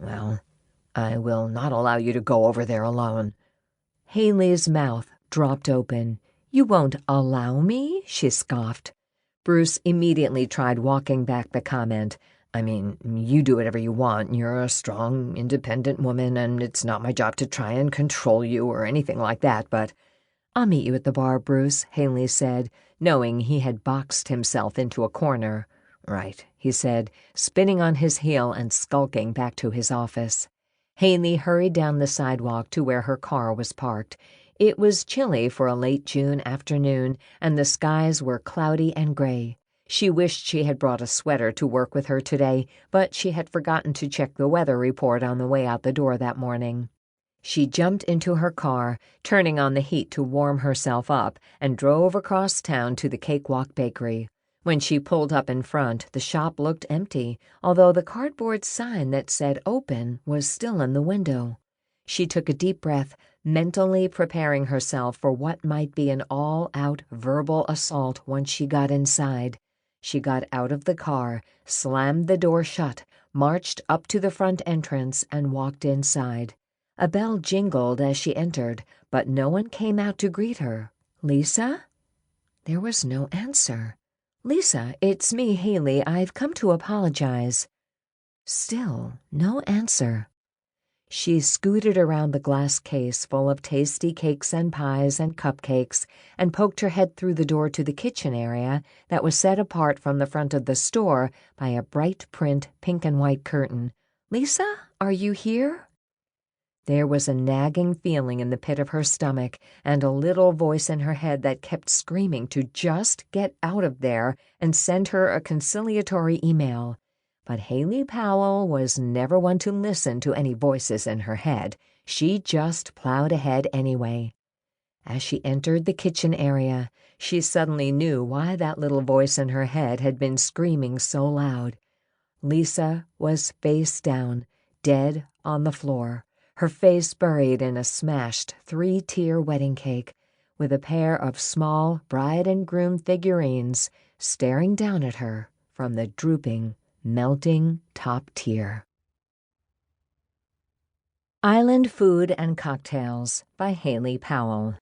Well, I will not allow you to go over there alone." Hayley's mouth dropped open. "You won't allow me?" she scoffed. Bruce immediately tried walking back the comment. "I mean, you do whatever you want. You're a strong, independent woman, and it's not my job to try and control you or anything like that, but—" "I'll meet you at the bar, Bruce," Hayley said, knowing he had boxed himself into a corner. "Right," he said, spinning on his heel and skulking back to his office. Hayley hurried down the sidewalk to where her car was parked. It was chilly for a late June afternoon, and the skies were cloudy and gray. She wished she had brought a sweater to work with her today, but she had forgotten to check the weather report on the way out the door that morning. She jumped into her car, turning on the heat to warm herself up, and drove across town to the Cakewalk Bakery. When she pulled up in front, the shop looked empty, although the cardboard sign that said open was still in the window. She took a deep breath, mentally preparing herself for what might be an all-out verbal assault once she got inside. She got out of the car, slammed the door shut, marched up to the front entrance, and walked inside. A bell jingled as she entered, but no one came out to greet her. "Lisa?" There was no answer. "Lisa, it's me, Hayley. I've come to apologize." Still no answer. She scooted around the glass case full of tasty cakes and pies and cupcakes and poked her head through the door to the kitchen area that was set apart from the front of the store by a bright print pink and white curtain. "Lisa, are you here?" There was a nagging feeling in the pit of her stomach and a little voice in her head that kept screaming to just get out of there and send her a conciliatory email. But Hayley Powell was never one to listen to any voices in her head. She just plowed ahead anyway. As she entered the kitchen area, she suddenly knew why that little voice in her head had been screaming so loud. Lisa was face down, dead on the floor, her face buried in a smashed 3-tier wedding cake, with a pair of small bride and groom figurines staring down at her from the drooping, melting top tier. Island Food and Cocktails by Hayley Powell.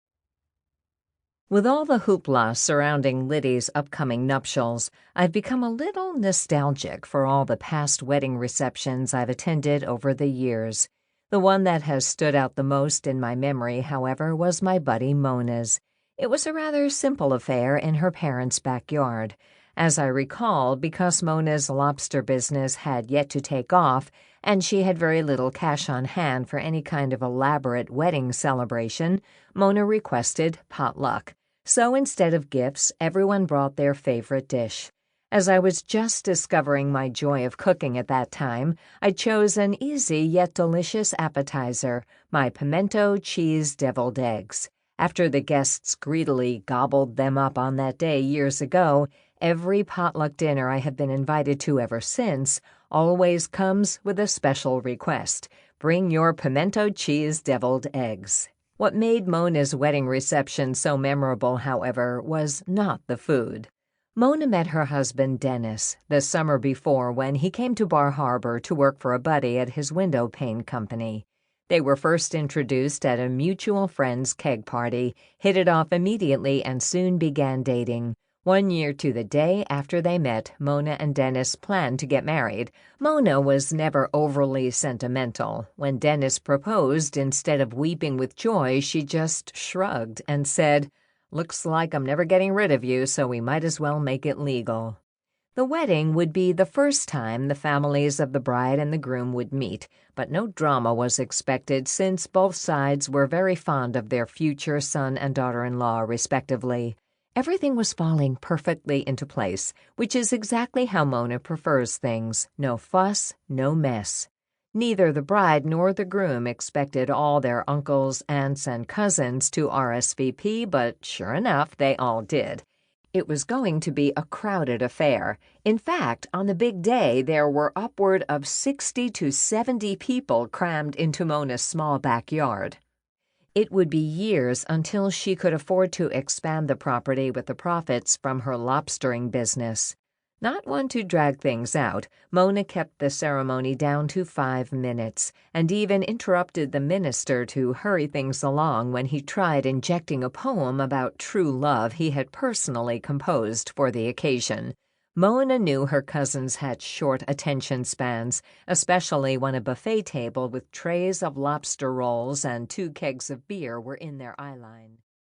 With all the hoopla surrounding Liddy's upcoming nuptials, I've become a little nostalgic for all the past wedding receptions I've attended over the years. The one that has stood out the most in my memory, however, was my buddy Mona's. It was a rather simple affair in her parents' backyard. As I recall, because Mona's lobster business had yet to take off, and she had very little cash on hand for any kind of elaborate wedding celebration, Mona requested potluck. So instead of gifts, everyone brought their favorite dish. As I was just discovering my joy of cooking at that time, I chose an easy yet delicious appetizer, my pimento cheese deviled eggs. After the guests greedily gobbled them up on that day years ago, every potluck dinner I have been invited to ever since always comes with a special request: bring your pimento cheese deviled eggs. What made Mona's wedding reception so memorable, however, was not the food. Mona met her husband, Dennis, the summer before when he came to Bar Harbor to work for a buddy at his window pane company. They were first introduced at a mutual friend's keg party, hit it off immediately, and soon began dating. 1 year to the day after they met, Mona and Dennis planned to get married. Mona was never overly sentimental. When Dennis proposed, instead of weeping with joy, she just shrugged and said, "Looks like I'm never getting rid of you, so we might as well make it legal." The wedding would be the first time the families of the bride and the groom would meet, but no drama was expected since both sides were very fond of their future son and daughter-in-law, respectively. Everything was falling perfectly into place, which is exactly how Mona prefers things. No fuss, no mess. Neither the bride nor the groom expected all their uncles, aunts, and cousins to RSVP, but sure enough, they all did. It was going to be a crowded affair. In fact, on the big day, there were upward of 60 to 70 people crammed into Mona's small backyard. It would be years until she could afford to expand the property with the profits from her lobstering business. Not one to drag things out, Mona kept the ceremony down to 5 minutes, and even interrupted the minister to hurry things along when he tried injecting a poem about true love he had personally composed for the occasion. Mona knew her cousins had short attention spans, especially when a buffet table with trays of lobster rolls and 2 kegs of beer were in their eyeline.